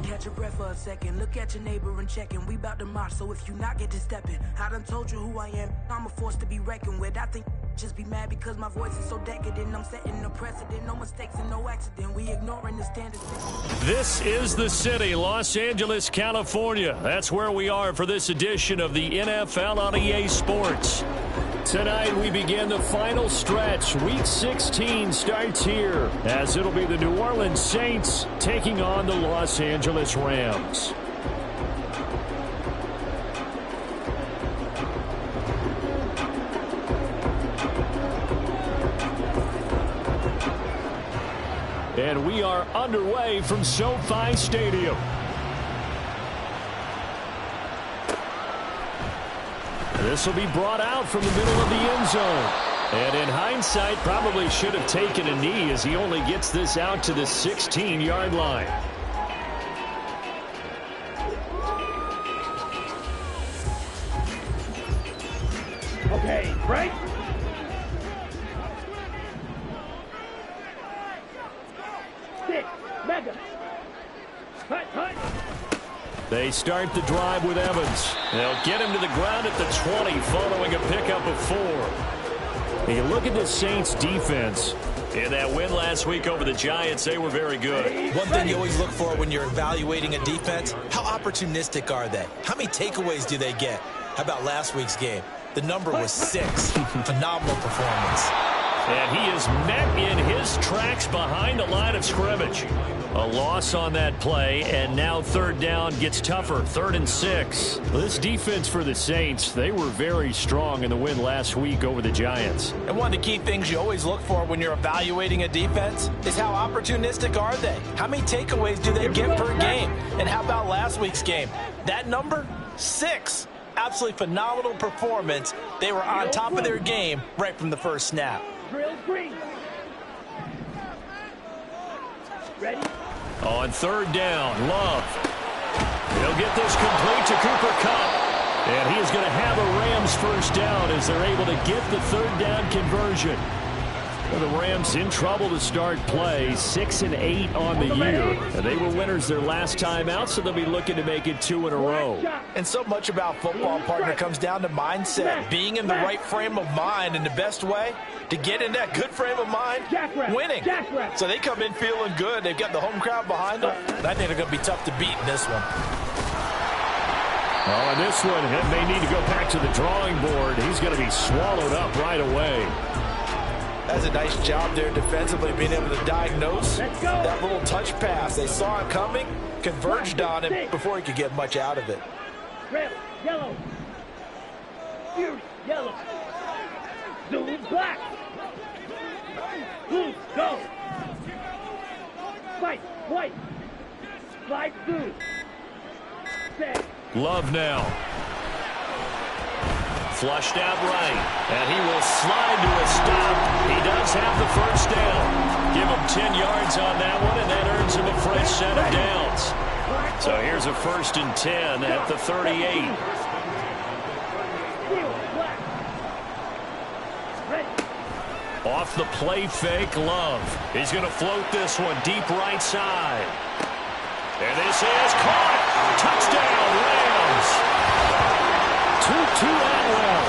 Catch your breath for a second. Look at your neighbor and checking. We bout to march, so if you not get to stepping, I done told you who I am. I'm a force to be reckoned with. I think just be mad because my voice is so decadent. I'm setting a precedent. No mistakes and no accident. We ignoring the standards. This is the city, Los Angeles, California. That's where we are for this edition of the NFL on EA Sports. Tonight we begin the final stretch. Week 16 starts here as it'll be the New Orleans Saints taking on the Los Angeles Rams. And we are underway from SoFi Stadium. This will be brought out from the middle of the end zone. And in hindsight, probably should have taken a knee as he only gets this out to the 16-yard line. Okay, break. Six, mega. Cut. They start the drive with Evans. They'll get him to the ground at the 20 following a pickup of 4. You look at the Saints defense. In that win last week over the Giants, they were very good. One thing you always look for when you're evaluating a defense, how opportunistic are they? How many takeaways do they get? How about last week's game? The number was 6. Phenomenal performance. And he is met in his tracks behind the line of scrimmage. A loss on that play, and now third down gets tougher. 3rd and 6. This defense for the Saints, they were very strong in the win last week over the Giants. And one of the key things you always look for when you're evaluating a defense is how opportunistic are they? How many takeaways do they get per game? And how about last week's game? That number? 6. Absolutely phenomenal performance. They were on top of their game right from the first snap. Drill green. Ready? On 3rd down, Love. He'll get this complete to Cooper Kupp. And he is going to have a Rams first down as they're able to get the 3rd down conversion. Well, the Rams in trouble to start play, 6 and 8 on the year. And they were winners their last time out, so they'll be looking to make it 2 in a row. And so much about football, partner, comes down to mindset. Being in the right frame of mind, and the best way to get in that good frame of mind, winning. So they come in feeling good. They've got the home crowd behind them. And I think they're going to be tough to beat in this one. Oh, and this one, it may need to go back to the drawing board. He's going to be swallowed up right away. That's a nice job there defensively, being able to diagnose that little touch pass. They saw it coming, converged on him before he could get much out of it. Red, yellow. Fierce, yellow. Zoom, black. Blue, go. Fight, white. Slide through. Set. Love now. Flushed out right, and he will slide to a stop. He does have the first down. Give him 10 yards on that one, and that earns him a fresh set of downs. So here's a 1st and 10 at the 38. Off the play fake, Love. He's going to float this one deep right side. And this is caught. Touchdown, Rams. Tutu Atwell,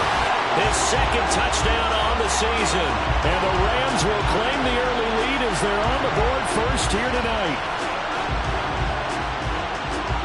his 2nd touchdown on the season. And the Rams will claim the early lead as they're on the board first here tonight.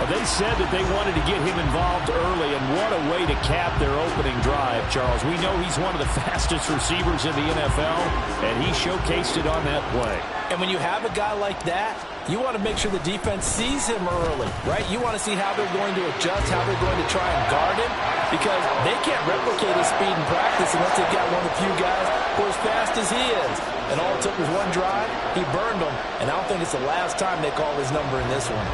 They said that they wanted to get him involved early, and what a way to cap their opening drive, Charles. We know he's one of the fastest receivers in the NFL, and he showcased it on that play. And when you have a guy like that, you want to make sure the defense sees him early, right? You want to see how they're going to adjust, how they're going to try and guard him, because they can't replicate his speed in practice unless they've got one of the few guys who are as fast as he is. And all it took was one drive, he burned them, and I don't think it's the last time they call his number in this one.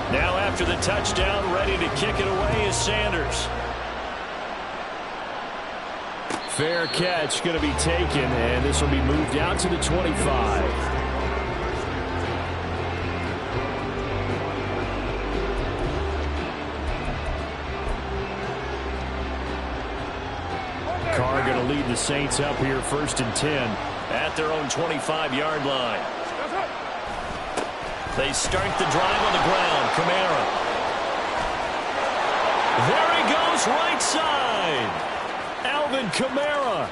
Now after the touchdown, ready to kick it away is Sanders. Fair catch going to be taken, and this will be moved out to the 25. lead the Saints up here 1st and 10 at their own 25-yard line. They start the drive on the ground. Kamara. There he goes, right side. Alvin Kamara.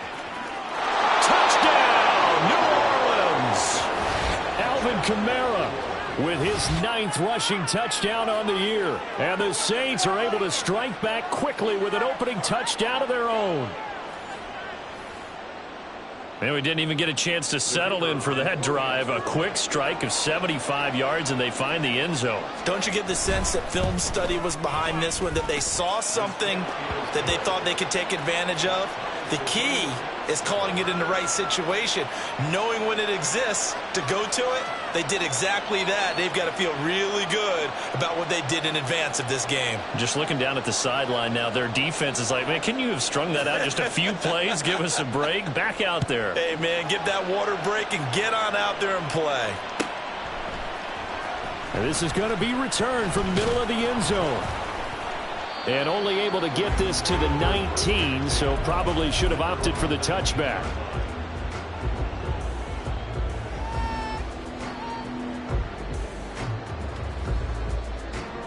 Touchdown, New Orleans. Alvin Kamara with his 9th rushing touchdown on the year. And the Saints are able to strike back quickly with an opening touchdown of their own. And we didn't even get a chance to settle in for that drive. A quick strike of 75 yards, and they find the end zone. Don't you get the sense that film study was behind this one, that they saw something that they thought they could take advantage of? The key is calling it in the right situation, knowing when it exists to go to it. They did exactly that. They've got to feel really good about what they did in advance of this game. Just looking down at the sideline now, their defense is like, man, can you have strung that out just a few plays? Give us a break. Back out there. Hey, man, give that water break and get on out there and play. And this is going to be returned from the middle of the end zone. And only able to get this to the 19, so probably should have opted for the touchback.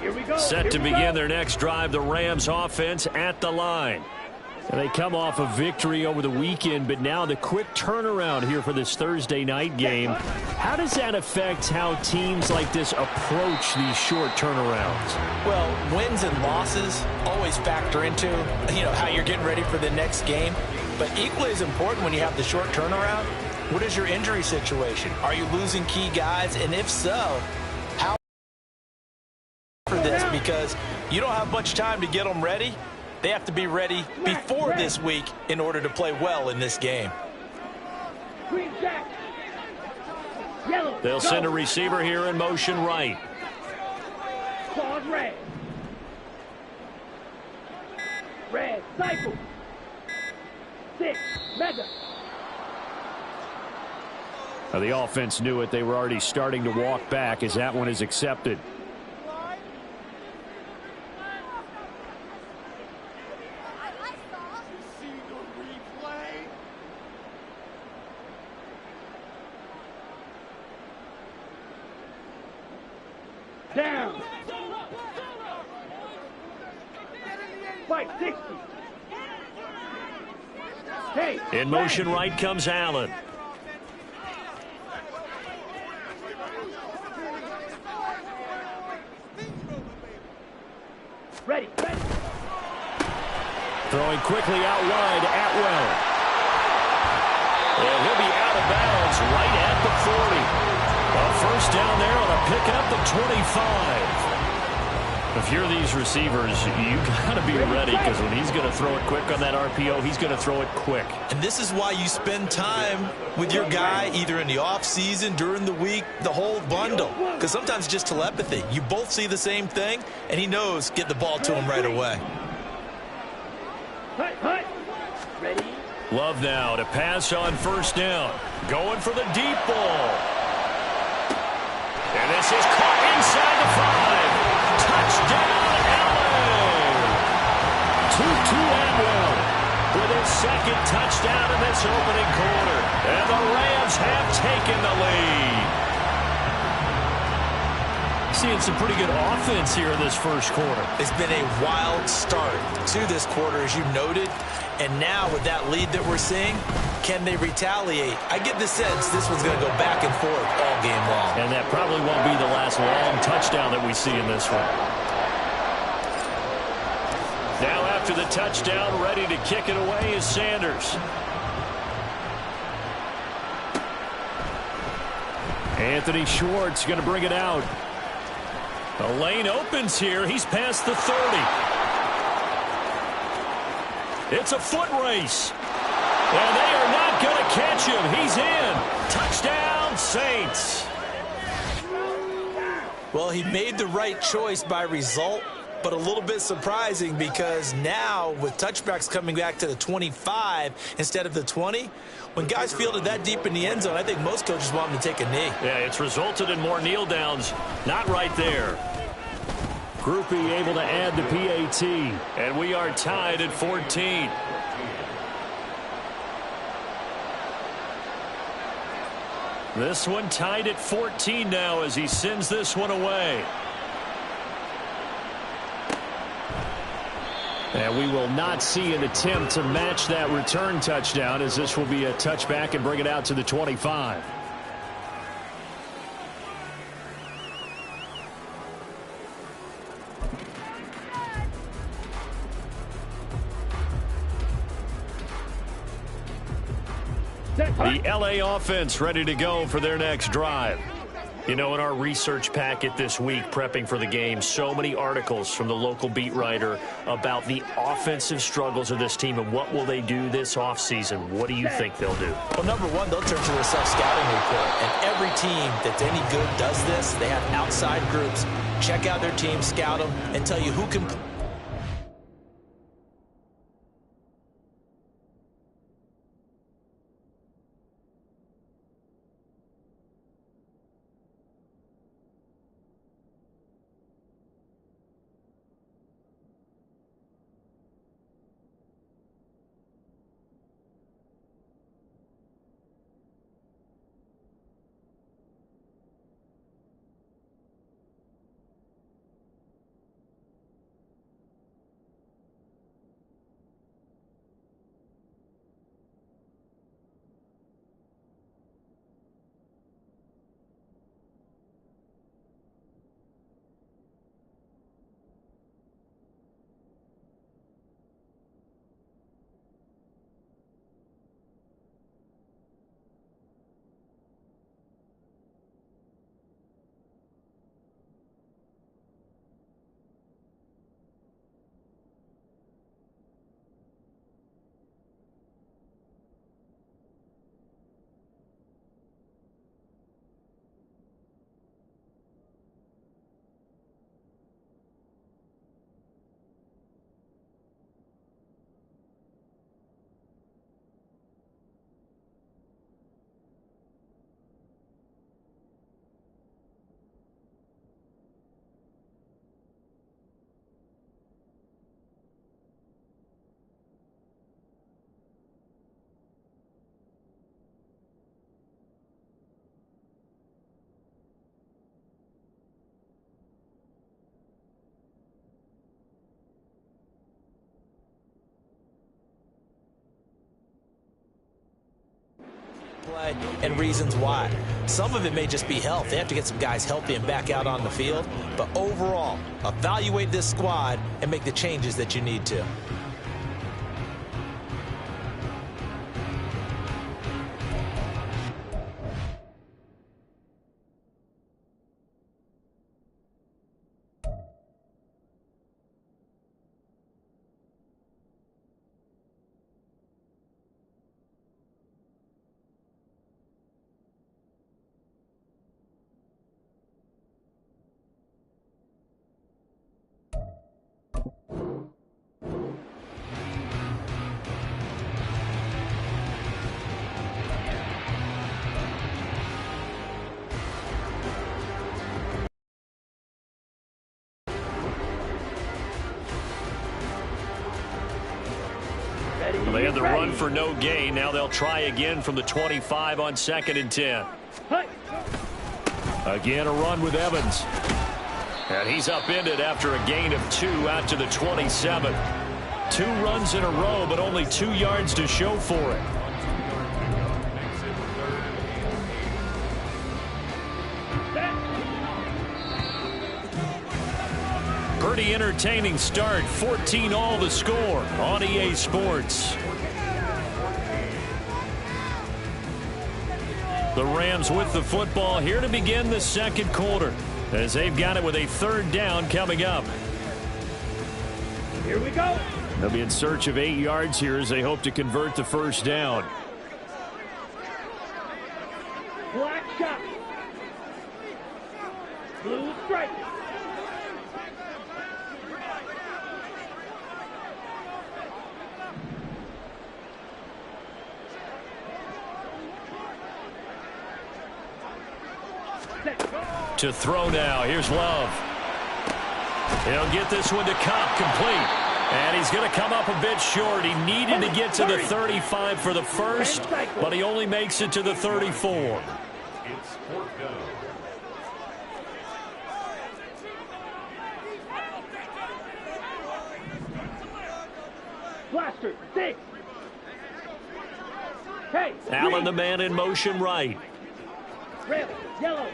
Here we go. Set to begin their next drive, the Rams offense at the line. And they come off a victory over the weekend, but now the quick turnaround here for this Thursday night game. How does that affect how teams like this approach these short turnarounds? Well, wins and losses always factor into, how you're getting ready for the next game. But equally as important when you have the short turnaround, what is your injury situation? Are you losing key guys? And if so, how for this? Because you don't have much time to get them ready. They have to be ready before this week in order to play well in this game. Green jack. Yellow. They'll send a receiver here in motion right. Pause red. Red cycle. 6 mega. Now the offense knew it. They were already starting to walk back as that one is accepted. Down. Fight 60. Hey. In motion right comes Allen. Ready. Throwing quickly out wide, Atwell. And he'll be out of bounds right at the 40. A first down there on a pick up the 25. If you're these receivers, you got to be ready, because when he's going to throw it quick on that RPO, he's going to throw it quick. And this is why you spend time with your guy either in the offseason, during the week, the whole bundle. Because sometimes it's just telepathy. You both see the same thing, and he knows get the ball to him right away. Hut. Ready. Love now to pass on first down. Going for the deep ball. And this is caught inside the 5. Touchdown, Allen! Tutu Atwell with his second touchdown in this opening quarter. And the Rams have taken the lead. Seeing some pretty good offense here in this first quarter. It's been a wild start to this quarter, as you noted. And now with that lead that we're seeing, can they retaliate? I get the sense this one's going to go back and forth all game long. And that probably won't be the last long touchdown that we see in this one. Now after the touchdown, ready to kick it away is Sanders. Anthony Schwartz going to bring it out. The lane opens here. He's past the 30. It's a foot race. And they are not going to catch him. He's in. Touchdown, Saints. Well, he made the right choice by result, but a little bit surprising because now with touchbacks coming back to the 25 instead of the 20, when guys fielded that deep in the end zone, I think most coaches want them to take a knee. Yeah, it's resulted in more kneel downs. Not right there. Groupie able to add the PAT, and we are tied at 14. This one tied at 14 now as he sends this one away. And we will not see an attempt to match that return touchdown, as this will be a touchback and bring it out to the 25. The LA offense ready to go for their next drive. You know, in our research packet this week, prepping for the game, so many articles from the local beat writer about the offensive struggles of this team and what will they do this offseason. What do you think they'll do? Well, number one, they'll turn to their self-scouting report. And every team that's any good does this. They have outside groups. Check out their team, scout them, and tell you who can play. Play and reasons why. Some of it may just be health. They have to get some guys healthy and back out on the field. But overall, evaluate this squad and make the changes that you need to. They had the run for no gain. Now they'll try again from the 25 on 2nd and 10. Again, a run with Evans. And he's upended after a gain of 2 out to the 27. 2 runs in a row, but only 2 yards to show for it. Pretty entertaining start. 14-all the score on EA Sports. The Rams with the football here to begin the second quarter, as they've got it with a 3rd down coming up. Here we go. They'll be in search of 8 yards here as they hope to convert the 1st down. Black shot. Blue strike. To throw now. Here's Love. He'll get this one to Cobb, complete. And he's going to come up a bit short. He needed to get to the 35 for the first, but he only makes it to the 34. It's 4th down. Blaster, 6. Hey, Allen, the man in motion right. red, yellow.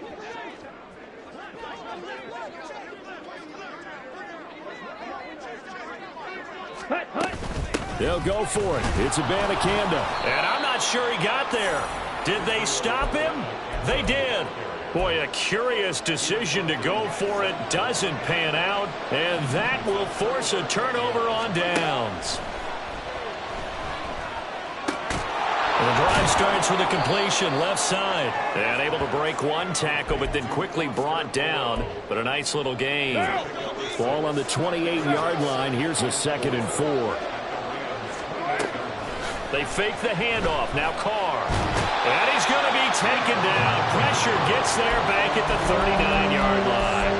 Hut, hut. They'll go for it. It's Abanikanda. And I'm not sure he got there. Did they stop him? They did. Boy, a curious decision to go for it. Doesn't pan out. And that will force a turnover on downs. The drive starts with a completion left side. And able to break one tackle, but then quickly brought down. But a nice little gain. Ball on the 28-yard line. Here's a 2nd and 4. They fake the handoff. Now Carr. And he's going to be taken down. Pressure gets there back at the 39-yard line.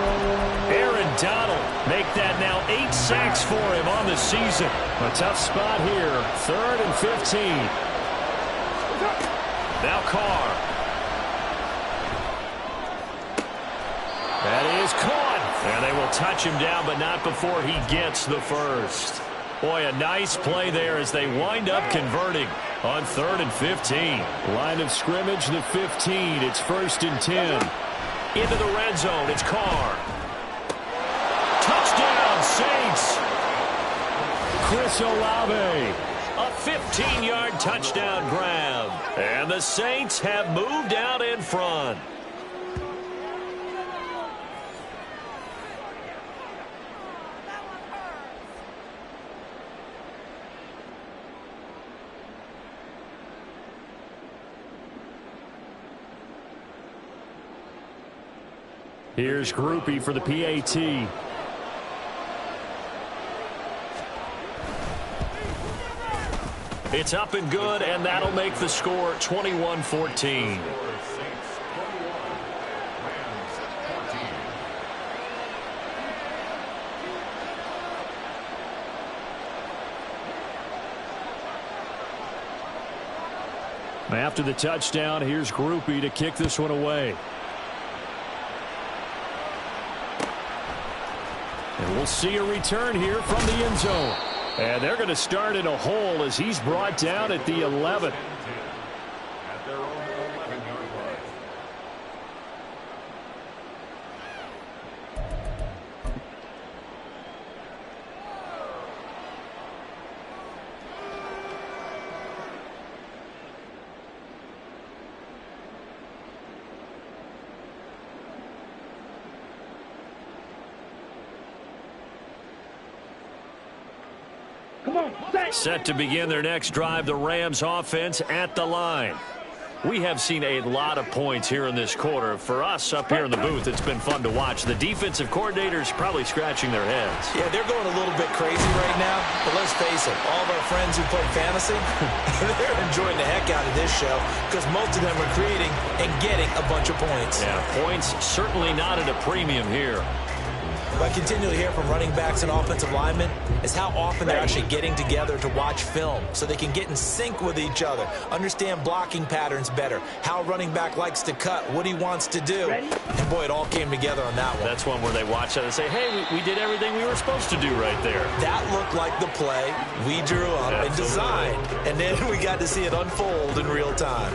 Aaron Donald make that now 8 sacks for him on the season. A tough spot here. 3rd and 15. Now Carr. That is caught. And they will touch him down, but not before he gets the first. Boy, a nice play there as they wind up converting on 3rd and 15. Line of scrimmage, the 15. It's 1st and 10. Into the red zone. It's Carr. Touchdown, Saints. Chris Olave. A 15-yard touchdown grab. And the Saints have moved out in front. Here's Grupe for the PAT. It's up and good, and that'll make the score 21-14. After the touchdown, here's Grupe to kick this one away. And we'll see a return here from the end zone. And they're going to start in a hole as he's brought down at the 11. At their own 11-yard line. Set to begin their next drive, the Rams offense at the line. We have seen a lot of points here in this quarter. For us up here in the booth, it's been fun to watch. The defensive coordinators probably scratching their heads. Yeah, they're going a little bit crazy right now. But let's face it, all of our friends who play fantasy, they're enjoying the heck out of this show because most of them are creating and getting a bunch of points. Yeah, points certainly not at a premium here. What I continually hear from running backs and offensive linemen is how often they're actually getting together to watch film so they can get in sync with each other, understand blocking patterns better, how a running back likes to cut, what he wants to do. And, boy, it all came together on that one. That's one where they watch that and say, hey, we did everything we were supposed to do right there. That looked like the play we drew up and designed, and then we got to see it unfold in real time.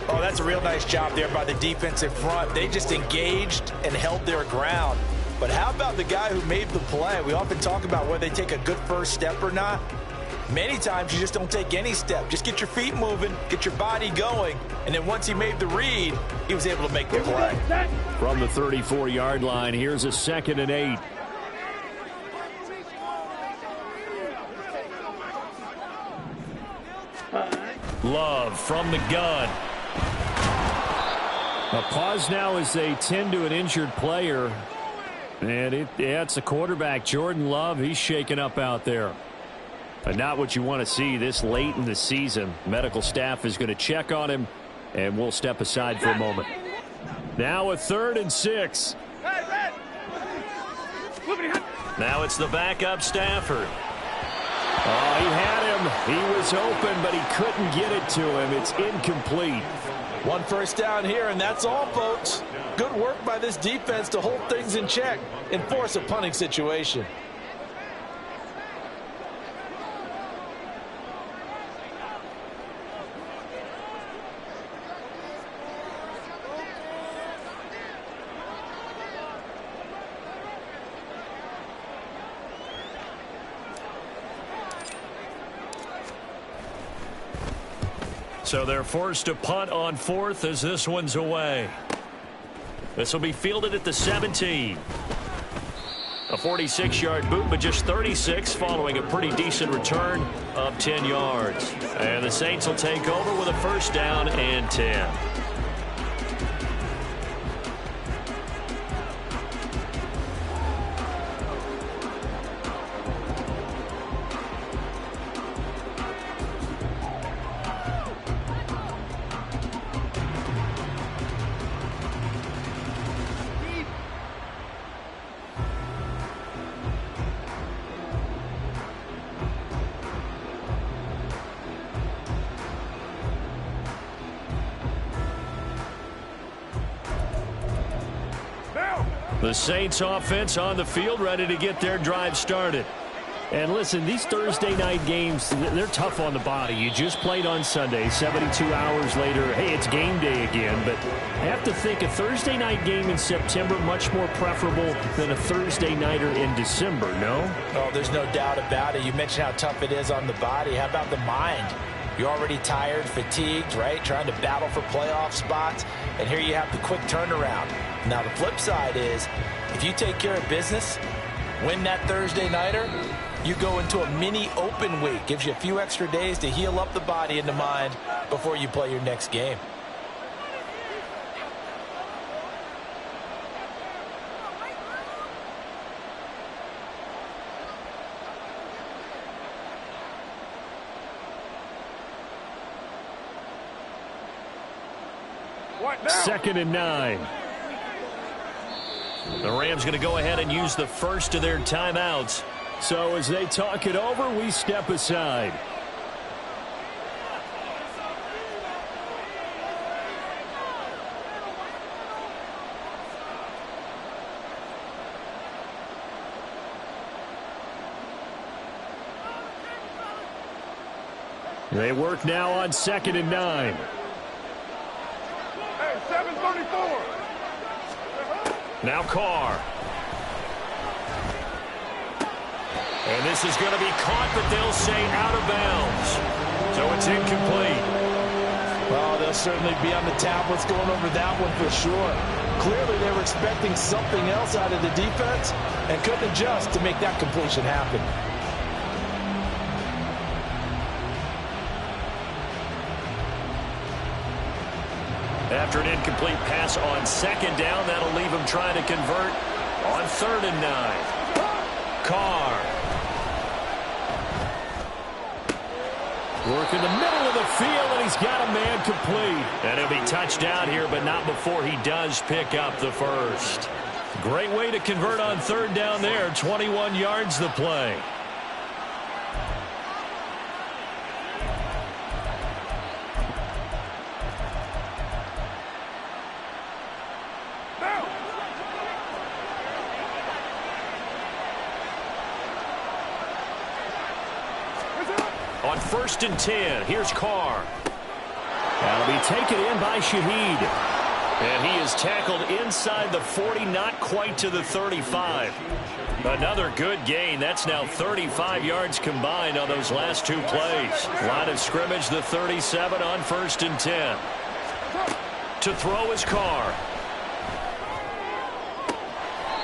Oh, that's a real nice job there by the defensive front. They just engaged and held their ground. But how about the guy who made the play? We often talk about whether they take a good first step or not. Many times you just don't take any step. Just get your feet moving, get your body going, and then once he made the read, he was able to make the play. From the 34-yard line, here's a 2nd and 8. Love from the gun. A pause now as they tend to an injured player. And it's the quarterback, Jordan Love. He's shaken up out there. But not what you want to see this late in the season. Medical staff is going to check on him, and we'll step aside for a moment. Now a 3rd and 6. Now it's the backup Stafford. Oh, he had him. He was open, but he couldn't get it to him. It's incomplete. One first down here, and that's all, folks. Good work by this defense to hold things in check and force a punting situation. So they're forced to punt on 4th as this one's away. This will be fielded at the 17. A 46-yard boot, but just 36 following a pretty decent return of 10 yards. And the Saints will take over with a first down and 10. The Saints offense on the field, ready to get their drive started. And listen, these Thursday night games, they're tough on the body. You just played on Sunday, 72 hours later, hey, it's game day again. But I have to think a Thursday night game in September much more preferable than a Thursday nighter in December, no? Oh, there's no doubt about it. You mentioned how tough it is on the body. How about the mind? You're already tired, fatigued, right? Trying to battle for playoff spots. And here you have the quick turnaround. Now, the flip side is, if you take care of business, win that Thursday nighter, you go into a mini open week. Gives you a few extra days to heal up the body and the mind before you play your next game. Second and 9. The Rams going to go ahead and use the first of their timeouts. So as they talk it over, we step aside. They work now on second and 9. Hey, 734. Now Carr. And this is going to be caught, but they'll say out of bounds. So it's incomplete. Well, they'll certainly be on the tablets going over that one for sure. Clearly, they were expecting something else out of the defense and couldn't adjust to make that completion happen. After an incomplete pass on second down, that'll leave him trying to convert on third and 9. Carr. Work in the middle of the field, and he's got a man complete. And he'll be touchdown here, but not before he does pick up the first. Great way to convert on third down there. 21 yards the play. On first and 10, here's Carr. That'll be taken in by Shaheed. And he is tackled inside the 40, not quite to the 35. Another good gain. That's now 35 yards combined on those last two plays. Line of scrimmage, the 37 on first and 10. To throw is Carr.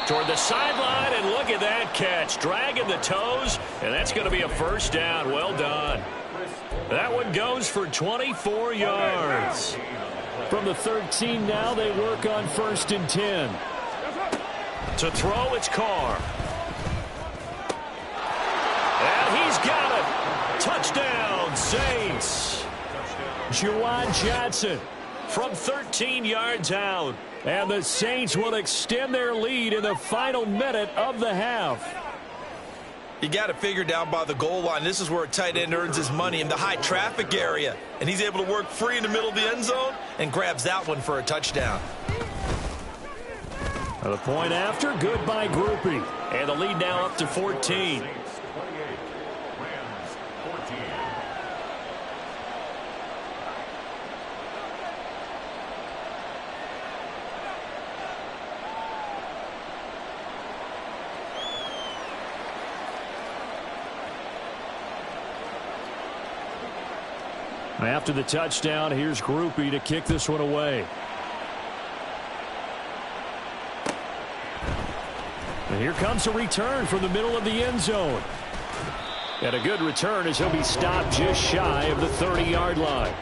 Toward the sideline, and look at that catch. Dragging the toes, and that's going to be a first down. Well done. That one goes for 24 yards. From the 13 now, they work on first and 10. To throw, it's Carr. And he's got it. Touchdown, Saints. Juwan Johnson from 13 yards out. And the Saints will extend their lead in the final minute of the half. You got it figured down by the goal line. This is where a tight end earns his money, in the high traffic area. And he's able to work free in the middle of the end zone and grabs that one for a touchdown. The point after, good by Grupe. And the lead now up to 14. After the touchdown, here's Grupe to kick this one away. And here comes a return from the middle of the end zone. And a good return as he'll be stopped just shy of the 30-yard line.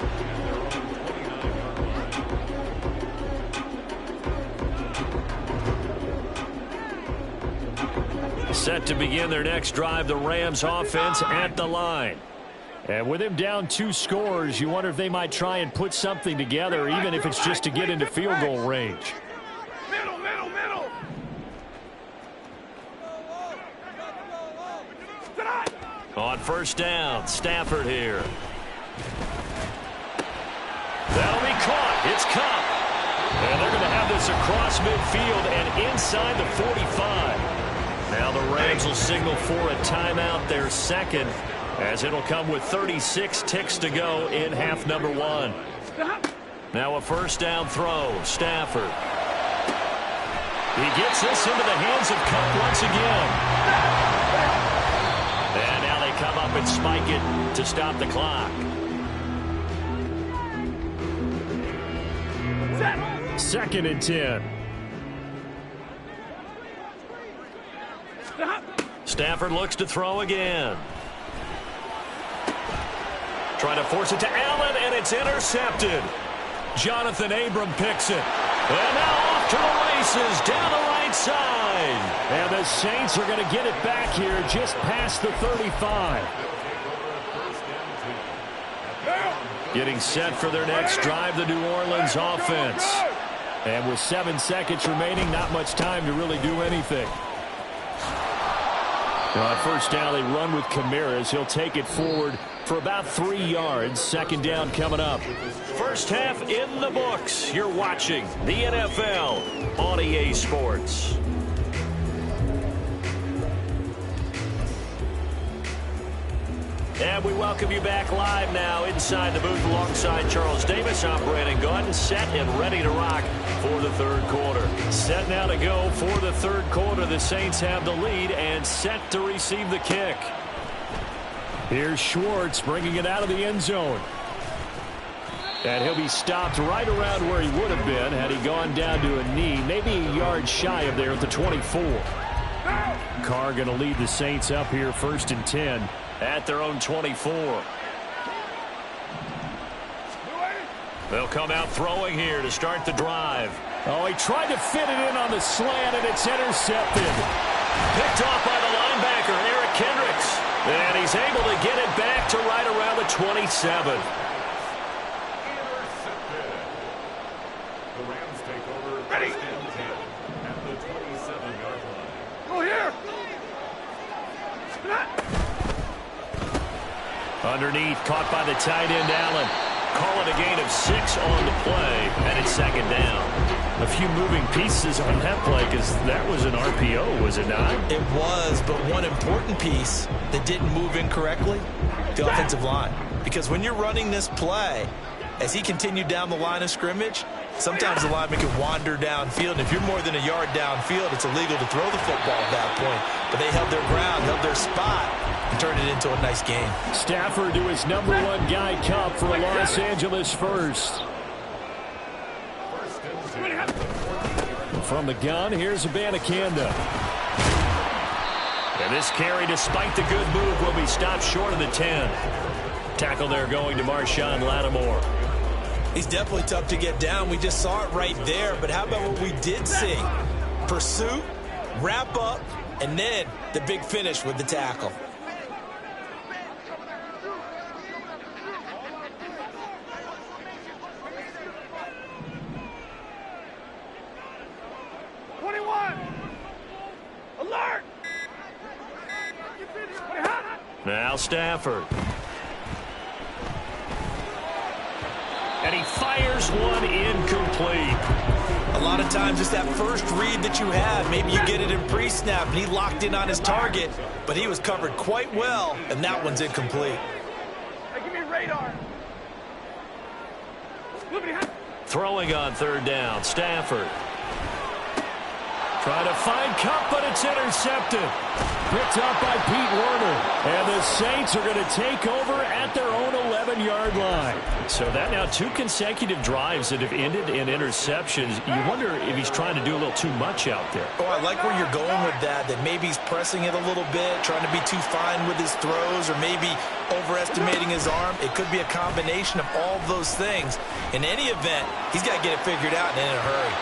Set to begin their next drive, the Rams offense at the line. And with him down 2 scores, you wonder if they might try and put something together, even if it's just to get into field goal range. Middle. On first down, Stafford here. That'll be caught. It's Kupp. And they're going to have this across midfield and inside the 45. Now the Rams will signal for a timeout, their second, as it'll come with 36 ticks to go in half number 1. Now a first down throw. Stafford. He gets this into the hands of Kupp once again. And now they come up and spike it to stop the clock. Second and 10. Stafford looks to throw again. Trying to force it to Allen, and it's intercepted. Jonathan Abram picks it. And now off to the races down the right side. And the Saints are going to get it back here just past the 35. Getting set for their next drive, the New Orleans offense. And with 7 seconds remaining, not much time to really do anything. On first down, they run with Kamara. He'll take it forward for about 3 yards. Second down coming up. First half in the books. You're watching the NFL on EA Sports. And we welcome you back live now inside the booth alongside Charles Davis. I'm Brandon Gaudin, set and ready to rock for the third quarter. Set now to go for the third quarter. The Saints have the lead and set to receive the kick. Here's Schwartz bringing it out of the end zone. And he'll be stopped right around where he would have been had he gone down to a knee, maybe a yard shy of there at the 24. Carr going to lead the Saints up here first and 10 at their own 24. They'll come out throwing here to start the drive. Oh, he tried to fit it in on the slant, and it's intercepted. Picked off by the linebacker, Eric Kendricks. And he's able to get it back to right around the 27. The Rams take over first and 10 at the 27-yard line. Go here. Underneath, caught by the tight end, Allen. Call it a gain of 6 on the play, and it's second down. A few moving pieces on that play because that was an RPO, was it not? It was, but one important piece that didn't move incorrectly, the offensive line. Because when you're running this play, as he continued down the line of scrimmage, sometimes the lineman can wander downfield. And if you're more than a yard downfield, it's illegal to throw the football at that point. But they held their ground, held their spot, and turned it into a nice game. Stafford to his number 1 guy, Kupp, for Los Angeles first. From the gun, here's Abanikanda. And this carry, despite the good move, will be stopped short of the 10. Tackle there going to Marshawn Lattimore. He's definitely tough to get down. We just saw it right there. But how about what we did see? Pursuit, wrap up, and then the big finish with the tackle. Now Stafford. And he fires one incomplete. A lot of times it's that first read that you have. Maybe you get it in pre-snap, and he locked in on his target, but he was covered quite well, and that one's incomplete. Hey, give me radar. Throwing on third down, Stafford. Trying to find Kupp, but it's intercepted. Picked up by Pete Werner. And the Saints are going to take over at their own 11-yard line. So that now 2 consecutive drives that have ended in interceptions. You wonder if he's trying to do a little too much out there. Oh, I like where you're going with that maybe he's pressing it a little bit, trying to be too fine with his throws, or maybe overestimating his arm. It could be a combination of all those things. In any event, he's got to get it figured out and in a hurry.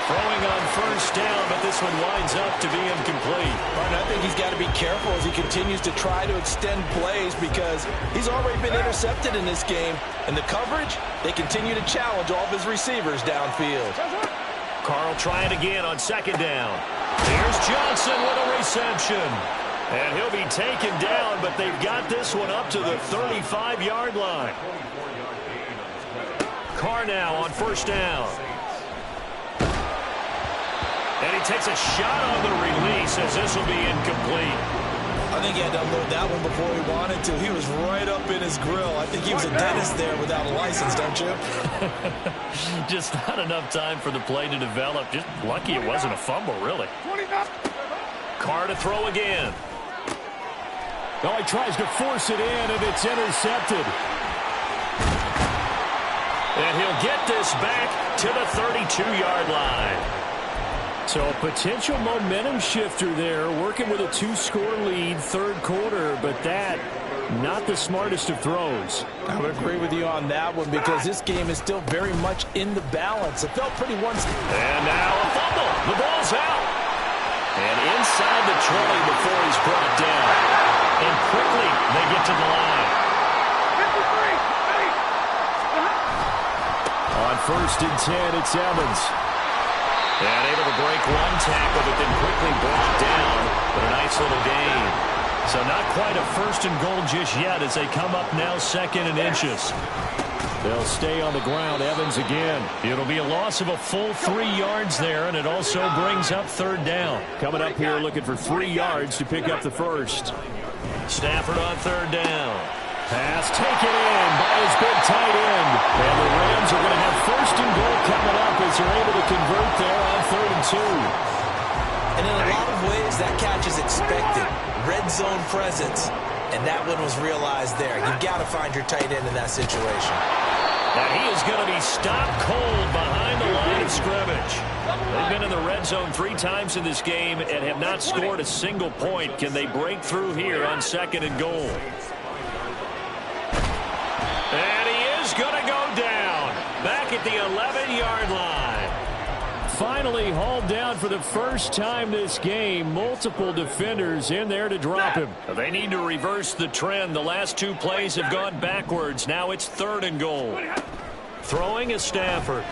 Throwing on first down, but this one winds up to be incomplete. And I think he's got to be careful as he continues to try to extend plays, because he's already been intercepted in this game. And the coverage, they continue to challenge all of his receivers downfield. Carl trying again on second down. Here's Johnson with a reception. And he'll be taken down, but they've got this one up to the 35-yard line. Carr now on first down. And he takes a shot on the release as this will be incomplete. I think he had to unload that one before he wanted to. He was right up in his grill. I think he was a dentist there without a license, don't you? Just not enough time for the play to develop. Just lucky it wasn't a fumble, really. Carr to throw again. Oh, he tries to force it in, and it's intercepted. And he'll get this back to the 32-yard line. So a potential momentum shifter there, working with a 2-score lead, third quarter, but that, not the smartest of throws. I would agree with you on that one, because this game is still very much in the balance. It felt pretty one-sided. And now a fumble. The ball's out. And inside the 20 before he's brought down. And quickly they get to the line. 53. On first and 10, it's Evans. And able to break one tackle, but then quickly brought down. But a nice little gain. So not quite a first and goal just yet as they come up now second and inches. They'll stay on the ground. Evans again. It'll be a loss of a full 3 yards there, and it also brings up third down. Coming up here looking for 3 yards to pick up the first. Stafford on third down. Pass taken in by his big tight end. And the Rams are going to have first and goal coming up as they're able to convert there on third and 2. And in a lot of ways, that catch is expected. Red zone presence. And that one was realized there. You've got to find your tight end in that situation. Now he is going to be stopped cold behind the line of scrimmage. They've been in the red zone 3 times in this game and have not scored a single point. Can they break through here on second and goal? And he is going to go down back at the 11-yard line. Finally hauled down for the first time this game. Multiple defenders in there to drop him. They need to reverse the trend. The last 2 plays have gone backwards. Now it's third and goal. Throwing is Stafford.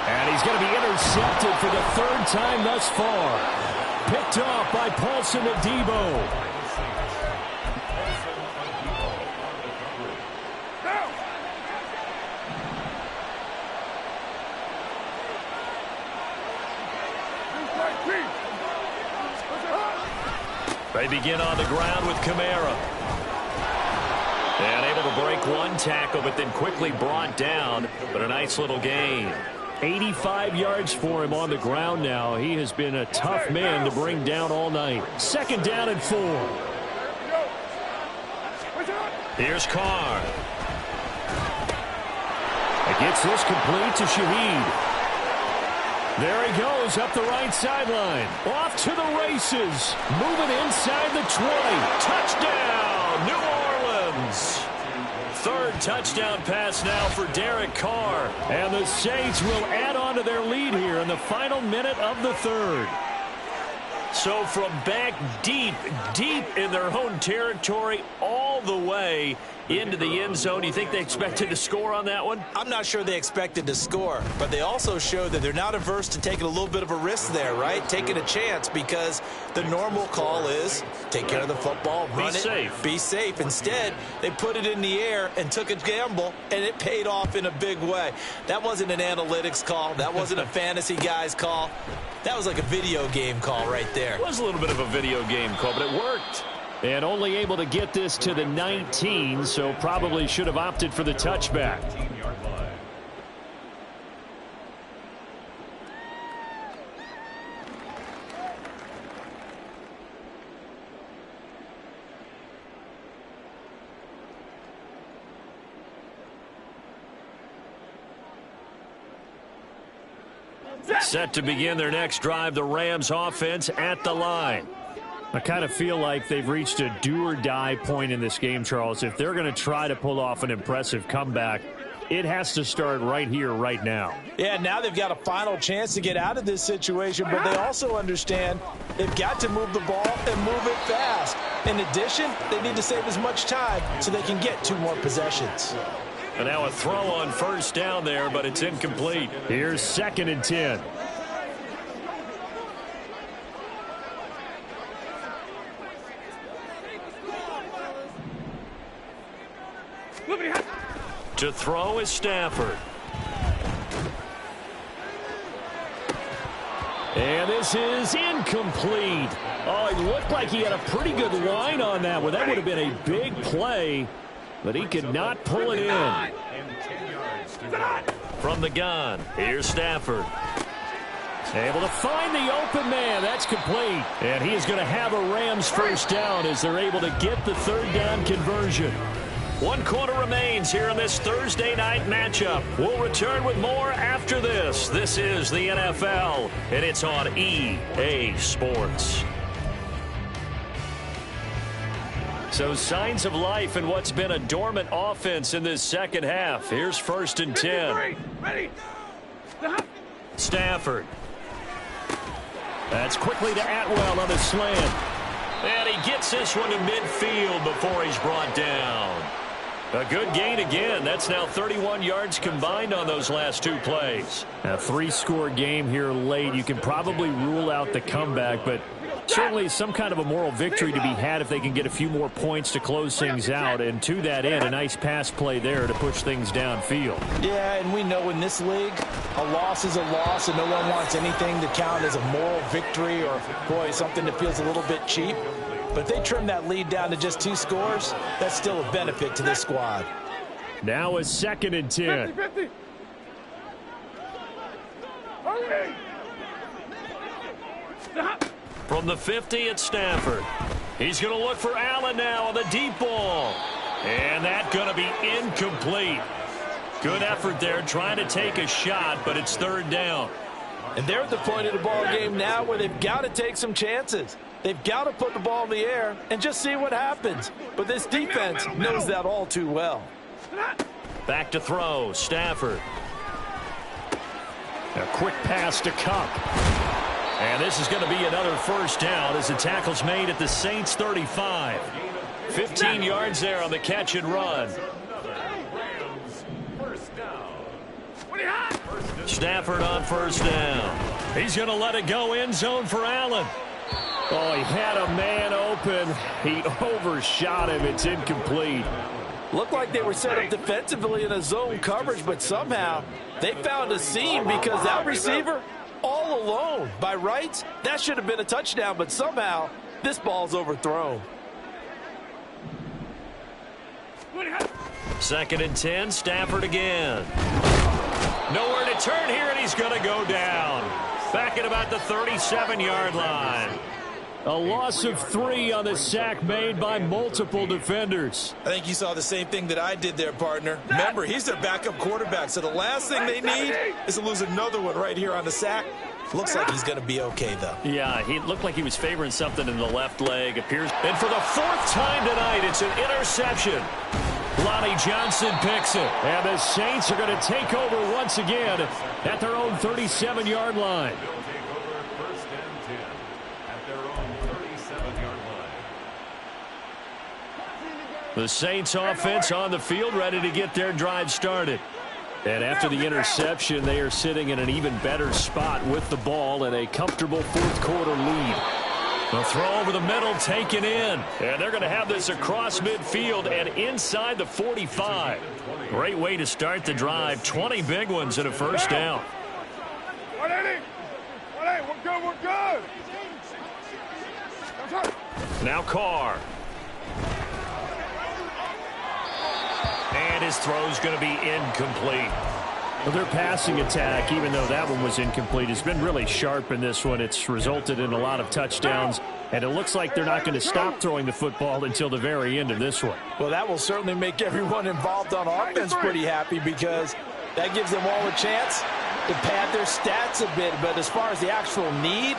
And he's going to be intercepted for the 3rd time thus far. Picked off by Paulson Adebo. They begin on the ground with Kamara. And able to break one tackle, but then quickly brought down. But a nice little gain. 85 yards for him on the ground now. He has been a tough man to bring down all night. 2nd down and 4. Here's Carr. It gets this complete to Shaheed. There he goes up the right sideline. Off to the races. Moving inside the 20. Touchdown, New Orleans. 3rd touchdown pass now for Derek Carr. And the Saints will add on to their lead here in the final minute of the 3rd. So from back deep in their own territory all the way into the end zone. Do you think they expected to score on that one? I'm not sure they expected to score, but they also showed that they're not averse to taking a little bit of a risk there, right? Taking a chance, because the normal call is take care of the football, run it, be safe. Instead, they put it in the air and took a gamble, and it paid off in a big way. That wasn't an analytics call. That wasn't a fantasy guy's call. That was like a video game call right there. It was a little bit of a video game call, but it worked. And only able to get this to the 19, so probably should have opted for the touchback. Set to begin their next drive, the Rams offense at the line. I kind of feel like they've reached a do-or-die point in this game, Charles. If they're going to try to pull off an impressive comeback, it has to start right here, right now. Yeah, now they've got a final chance to get out of this situation, but they also understand they've got to move the ball and move it fast. In addition, they need to save as much time so they can get 2 more possessions. And now a throw on first down there, but it's incomplete. Here's 2nd and 10. To throw is Stafford. And this is incomplete. Oh, it looked like he had a pretty good line on that one. That would have been a big play, but he could not pull it in. From the gun, here's Stafford. Able to find the open man. That's complete. And he is going to have a Rams first down as they're able to get the 3rd down conversion. 1 quarter remains here in this Thursday night matchup. We'll return with more after this. This is the NFL, and it's on EA Sports. So signs of life in what's been a dormant offense in this second half. Here's 1st and 10. Ready. Stafford. That's quickly to Atwell on the slant. And he gets this one to midfield before he's brought down. A good gain again. That's now 31 yards combined on those last 2 plays. A 3-score game here late. You can probably rule out the comeback, but certainly some kind of a moral victory to be had if they can get a few more points to close things out. And to that end, a nice pass play there to push things downfield. Yeah, and we know in this league, a loss is a loss, and no one wants anything to count as a moral victory or, boy, something that feels a little bit cheap. But if they trim that lead down to just 2 scores, that's still a benefit to this squad. Now a 2nd and 10. 50. Hurry. From the 50, it's Stafford. He's going to look for Allen now on the deep ball. And that's going to be incomplete. Good effort there trying to take a shot, but it's 3rd down. And they're at the point of the ball game now where they've got to take some chances. They've got to put the ball in the air and just see what happens. But this defense knows that all too well. Back to throw, Stafford. A quick pass to Kupp. And this is going to be another first down as the tackle's made at the Saints 35. 15 yards there on the catch and run. Stafford on first down. He's going to let it go end zone for Allen. Oh, he had a man open. He overshot him. It's incomplete. Looked like they were set up defensively in a zone coverage, but somehow they found a seam because that receiver all alone. By rights, that should have been a touchdown, but somehow this ball's overthrown. 2nd and 10, Stafford again. Nowhere to turn here, and he's going to go down. Back at about the 37-yard line. A loss of 3 on the sack made by multiple defenders. I think you saw the same thing that I did there, partner. Remember, he's their backup quarterback, so the last thing they need is to lose another one right here on the sack. Looks like he's going to be okay, though. Yeah, he looked like he was favoring something in the left leg. Appears. And for the 4th time tonight, it's an interception. Lonnie Johnson picks it. And the Saints are going to take over once again at their own 37-yard line. The Saints offense on the field, ready to get their drive started. And after the interception, they are sitting in an even better spot with the ball and a comfortable fourth quarter lead. The throw over the middle taken in. And they're going to have this across midfield and inside the 45. Great way to start the drive. 20 big ones and a first down. 180. 180. We're good. We're good. Now Carr. And his throw's going to be incomplete. Well, their passing attack, even though that one was incomplete, has been really sharp in this one. It's resulted in a lot of touchdowns, and it looks like they're not going to stop throwing the football until the very end of this one. Well, that will certainly make everyone involved on offense pretty happy because that gives them all a chance to pad their stats a bit. But as far as the actual need,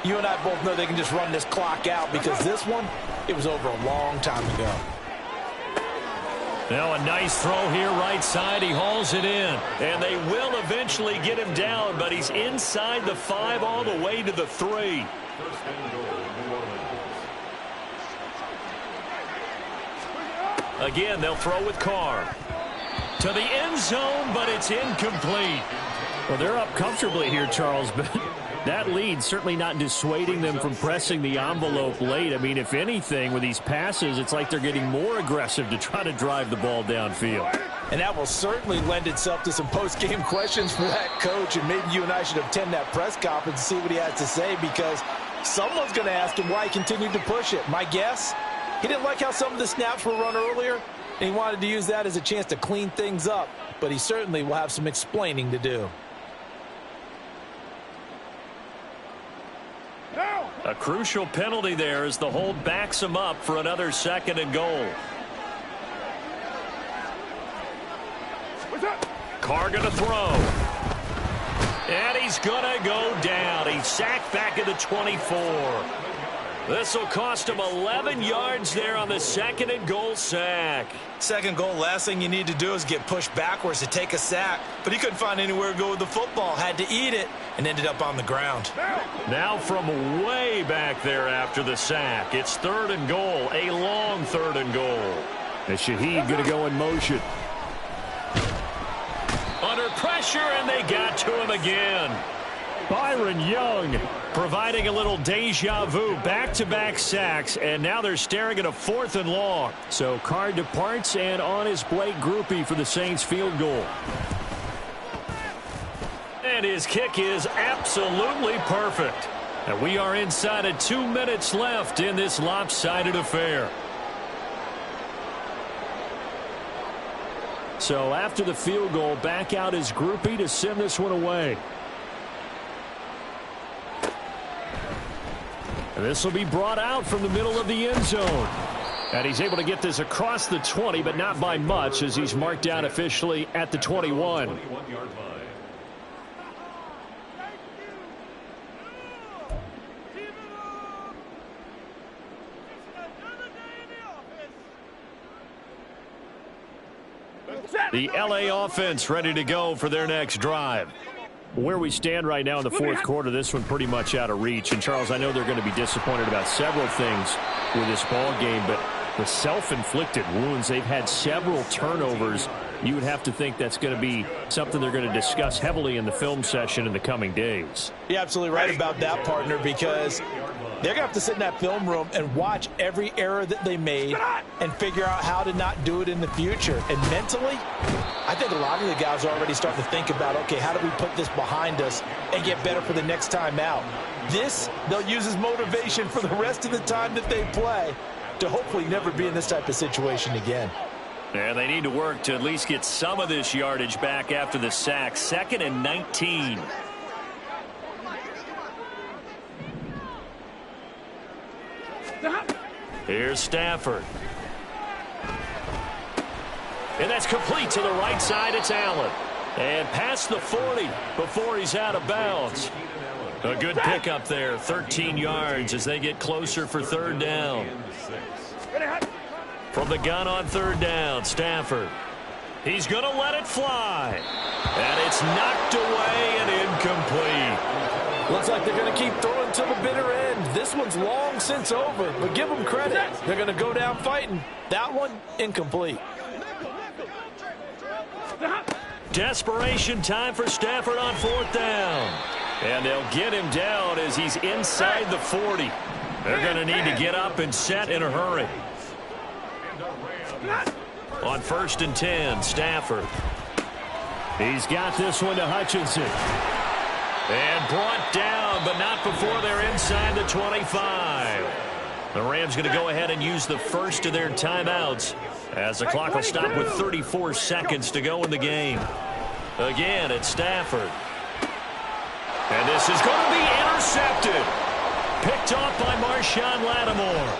you and I both know they can just run this clock out because this one, it was over a long time ago. Now a nice throw here right side. He hauls it in. And they will eventually get him down, but he's inside the 5 all the way to the 3. Again, they'll throw with Carr. To the end zone, but it's incomplete. Well, they're up comfortably here, Charles, but that lead certainly not dissuading them from pressing the envelope late. I mean, if anything, with these passes, it's like they're getting more aggressive to try to drive the ball downfield. And that will certainly lend itself to some post-game questions for that coach, and maybe you and I should attend that press conference and see what he has to say because someone's going to ask him why he continued to push it. My guess, he didn't like how some of the snaps were run earlier, and he wanted to use that as a chance to clean things up, but he certainly will have some explaining to do. A crucial penalty there as the hold backs him up for another 2nd and goal. Carr going to throw. And he's going to go down. He's sacked back at the 24. This will cost him 11 yards there on the 2nd and goal sack. 2nd goal, last thing you need to do is get pushed backwards to take a sack. But he couldn't find anywhere to go with the football. Had to eat it and ended up on the ground. Now from way back there after the sack. It's 3rd and goal. A long 3rd and goal. And Shaheed going to go in motion. Under pressure, and they got to him again. Byron Young providing a little deja vu. Back-to-back sacks, and now they're staring at a 4th and long. So Carr departs, and on is Blake Grupe for the Saints field goal. And his kick is absolutely perfect. And we are inside of 2 minutes left in this lopsided affair. So after the field goal, back out is Grupe to send this one away. And this will be brought out from the middle of the end zone. And he's able to get this across the 20, but not by much as he's marked out officially at the 21. 21-yard line. The LA offense ready to go for their next drive. Where we stand right now in the fourth quarter, this one pretty much out of reach. And, Charles, I know they're going to be disappointed about several things with this ball game, but the self-inflicted wounds, they've had several turnovers. You would have to think that's going to be something they're going to discuss heavily in the film session in the coming days. You're absolutely right about that, partner, because they're going to have to sit in that film room and watch every error that they made and figure out how to not do it in the future. And mentally, I think a lot of the guys are already starting to think about, okay, how do we put this behind us and get better for the next time out? This, they'll use as motivation for the rest of the time that they play to hopefully never be in this type of situation again. And they need to work to at least get some of this yardage back after the sack. 2nd and 19. Here's Stafford. And that's complete to the right side. It's Allen. And past the 40 before he's out of bounds. A good pickup there. 13 yards as they get closer for 3rd down. From the gun on 3rd down, Stafford. He's going to let it fly. And it's knocked away and incomplete. Looks like they're going to keep throwing to the bitter end. This one's long since over, but give them credit. They're going to go down fighting. That one, incomplete. Desperation time for Stafford on 4th down. And they'll get him down as he's inside the 40. They're going to need to get up and set in a hurry. On 1st and 10, Stafford. He's got this one to Hutchinson. And brought down, but not before they're inside the 25. The Rams going to go ahead and use the first of their timeouts as the clock will stop with 34 seconds to go in the game. Again, it's Stafford. And this is going to be intercepted. Picked off by Marshawn Lattimore.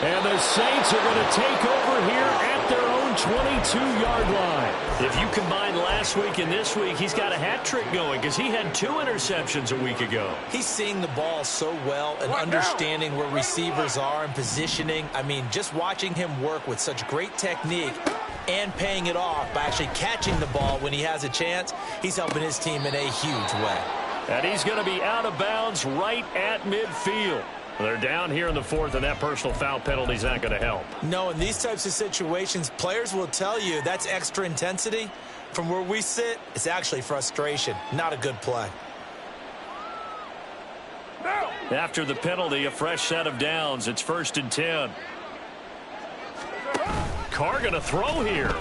And the Saints are going to take over here at their own 22-yard line. If you combine last week and this week, he's got a hat trick going because he had 2 interceptions a week ago. He's seeing the ball so well and understanding where receivers are and positioning. I mean, just watching him work with such great technique and paying it off by actually catching the ball when he has a chance, he's helping his team in a huge way. And he's going to be out of bounds right at midfield. They're down here in the 4th, and that personal foul penalty is not going to help. No, in these types of situations, players will tell you that's extra intensity. From where we sit, it's actually frustration. Not a good play. After the penalty, a fresh set of downs. It's 1st and 10. Carr going to throw here.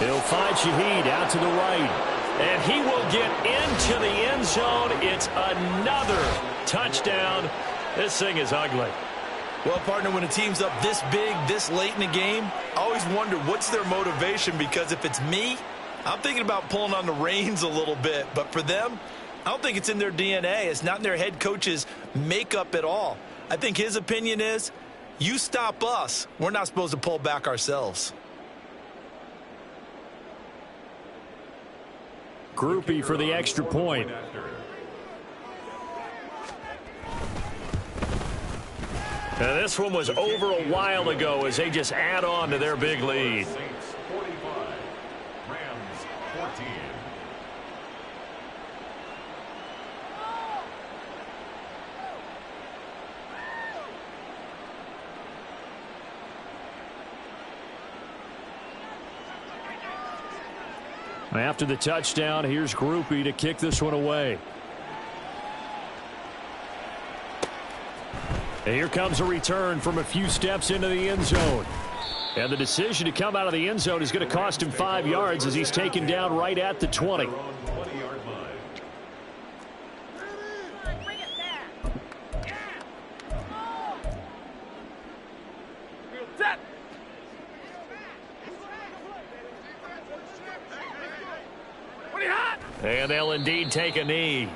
He'll find Shaheed out to the right. And he will get into the end zone. It's another touchdown. This thing is ugly. Well, partner, when a team's up this big, this late in the game, I always wonder what's their motivation, because if it's me, I'm thinking about pulling on the reins a little bit. But for them, I don't think it's in their DNA. It's not in their head coach's makeup at all. I think his opinion is, you stop us, we're not supposed to pull back ourselves. Groupie for the extra point. Now this one was over a while ago as they just add on to their big lead. Saints 45, Rams 14. After the touchdown, here's Groupie to kick this one away. And here comes a return from a few steps into the end zone. And the decision to come out of the end zone is going to cost him 5 yards as he's taken down right at the 20. And they'll indeed take a knee.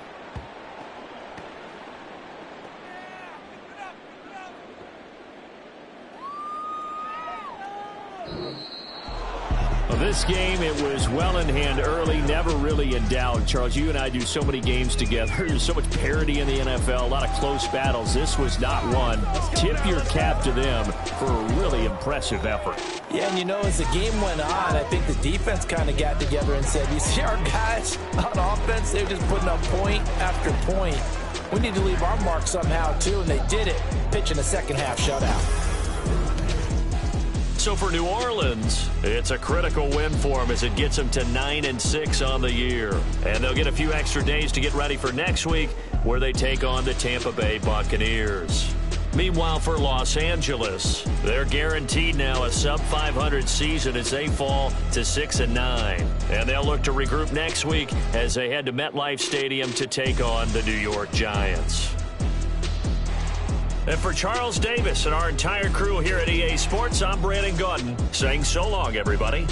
Well, this game, it was well in hand early, never really in doubt. Charles, you and I do so many games together. There's so much parity in the NFL, a lot of close battles. This was not one. Tip your cap to them for a really impressive effort. Yeah, and you know, as the game went on, I think the defense kind of got together and said, you see our guys on offense, they're just putting up point after point. We need to leave our mark somehow, too, and they did it, pitching a second-half shutout. So for New Orleans, it's a critical win for them as it gets them to 9-6 on the year. And they'll get a few extra days to get ready for next week, where they take on the Tampa Bay Buccaneers. Meanwhile, for Los Angeles, they're guaranteed now a sub-500 season as they fall to 6-9. And they'll look to regroup next week as they head to MetLife Stadium to take on the New York Giants. And for Charles Davis and our entire crew here at EA Sports, I'm Brandon Gaudin saying so long, everybody.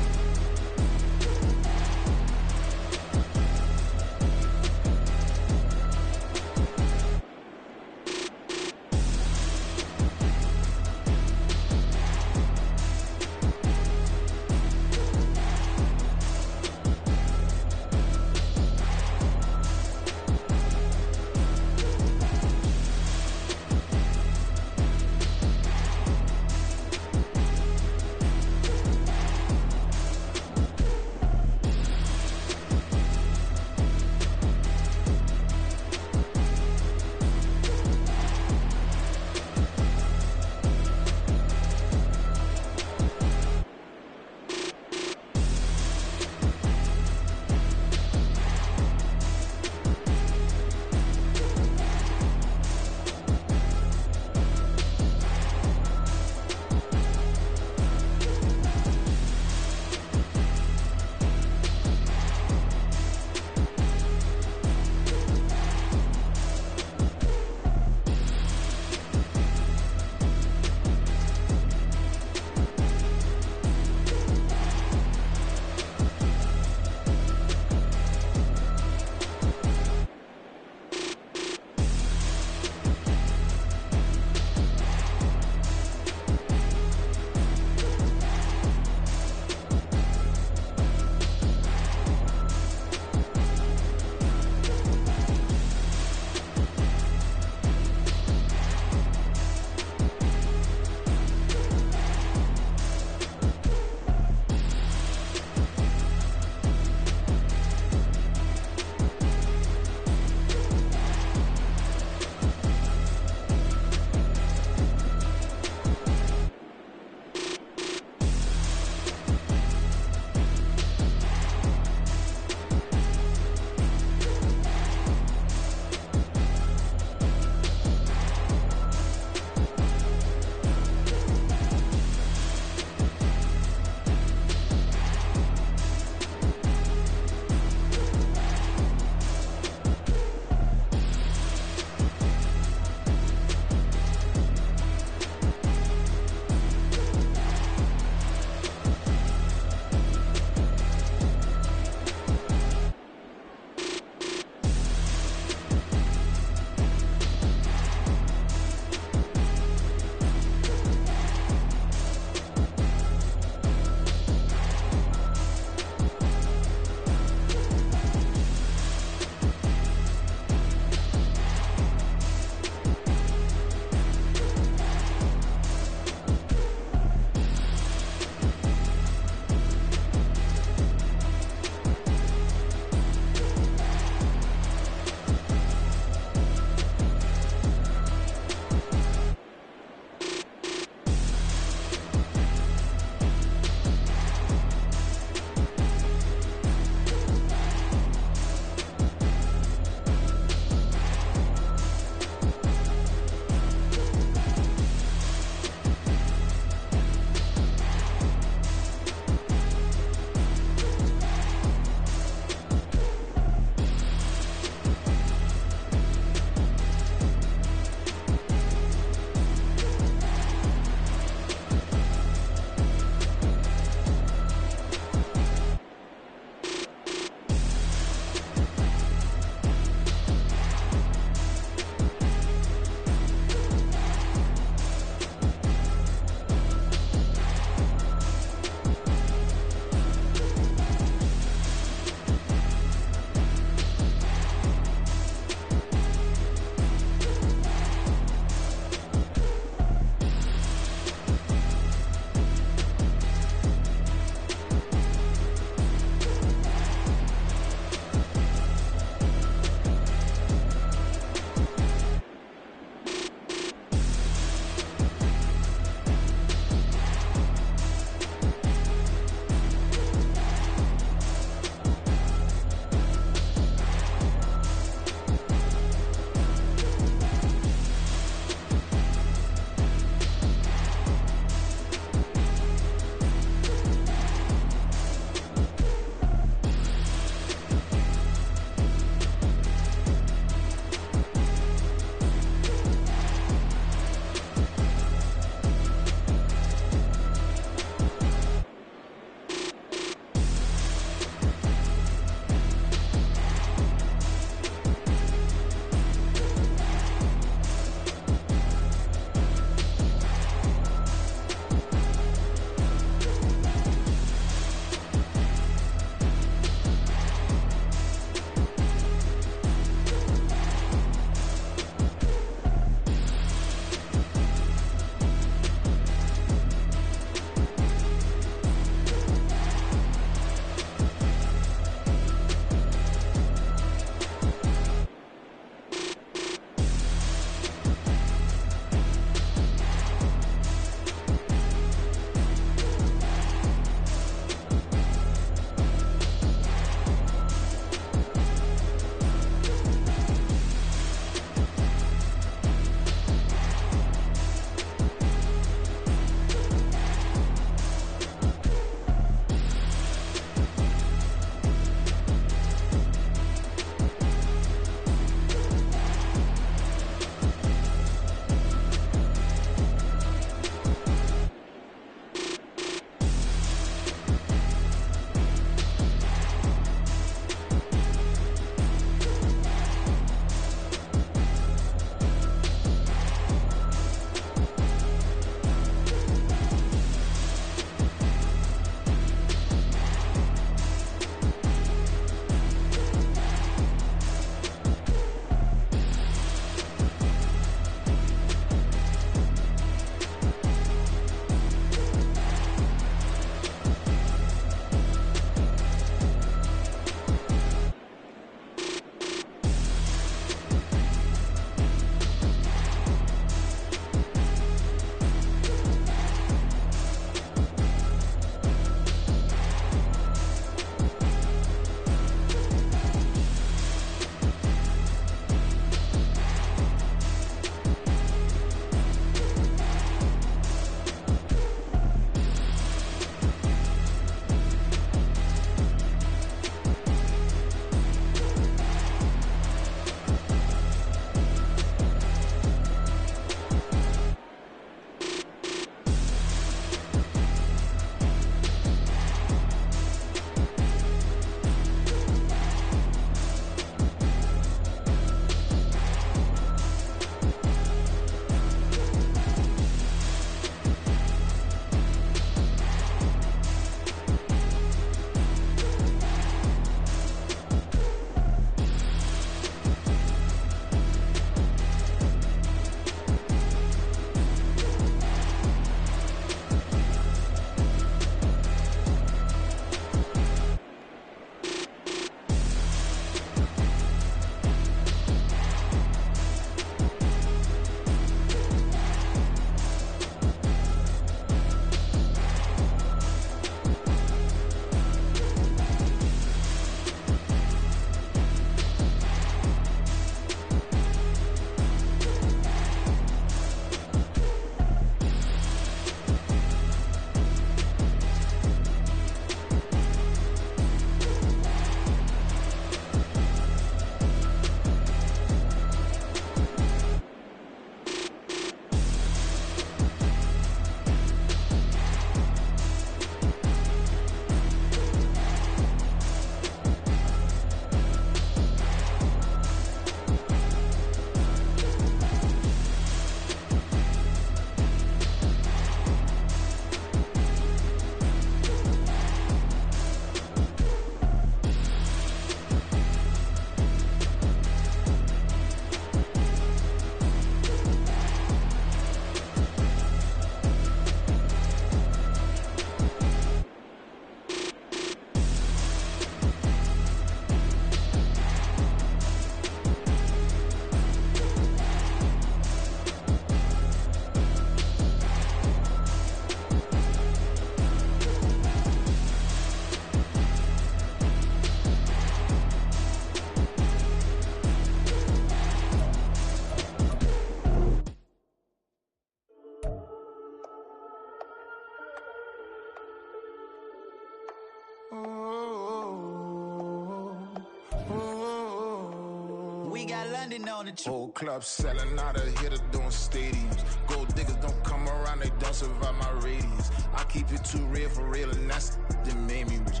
we got London on the trip. Whole club selling out of hitter doing stadiums. Gold diggers don't come around, they don't survive my radius. I keep it too real for real, and that's that made me rich.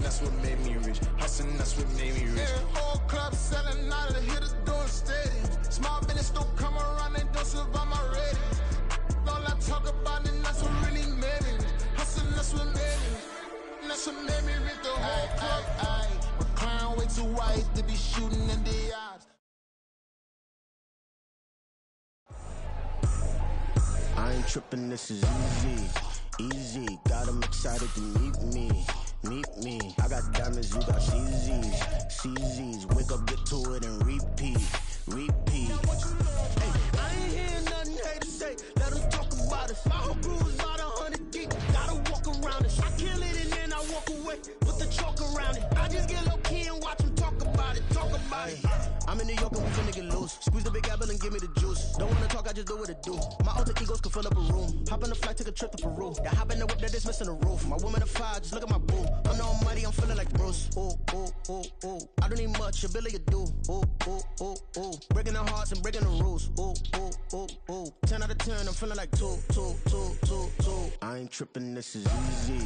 That's what made me rich. Hustling, that's what made me rich. Yeah, whole club selling out of hitter doing stadiums. Small business don't come around, they don't survive my radius. All I talk about it, that's what really made me rich. Hustling, that's what made me rich. That's what made me rich. The whole club. My clown way too white to be shooting in the eyes. I ain't tripping, this is easy, easy. Got 'em excited to meet me, meet me. I got diamonds, you got CZs, CZs. Wake up, get to it, and repeat, repeat. Hey, I ain't hearing nothing haters say. Let 'em talk about us. My whole crew is about 100 deep. Gotta walk around it. I kill it and then I walk away. Put the chalk around it. I just get low key and watch 'em talk about it, talk about it. I'm in New York and we finna get loose. Squeeze the big apple and give me the juice. Don't wanna talk, I just do what it do. My alter egos can fill up a room. Hop on the flight, take a trip to Peru. That hop in the whip that is missing the roof. My woman a fire, just look at my boo. I'm no money, I'm feeling like Bruce. Ooh, ooh, ooh, ooh. I don't need much, ability to do. Ooh, ooh, ooh, ooh. Breaking the hearts and breaking the rules. Ooh, ooh, ooh, ooh. 10 out of 10, I'm feeling like 2, 2, 2, 2, 2. I ain't tripping, this is easy,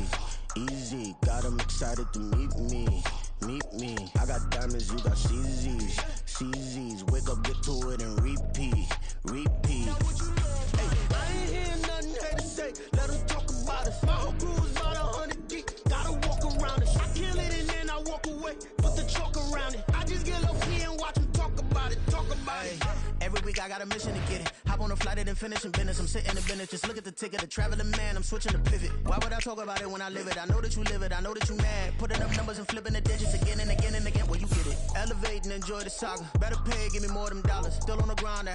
easy. Got 'em excited to meet me, meet me. I got diamonds, you got CZs, CZs. Wake up, get to it, and repeat, repeat. Hey, I ain't hearing nothing haters say. Let 'em talk about us. My whole crew is about 100 deep. Gotta walk around it. I kill it and then I walk away. Put the chalk around it. I just get low key and watch 'em talk about it, talk about it. Every week I got a mission to get it. Hop on a flight and then finish in business. I'm sitting in business. Just look at the ticket. A traveling man, I'm switching to pivot. Why would I talk about it when I live it? I know that you live it. I know that you mad. Putting up numbers and flipping the digits again and again and again. Well, you get it. Elevate and enjoy the saga. Better pay, give me more of them dollars. Still on the grind.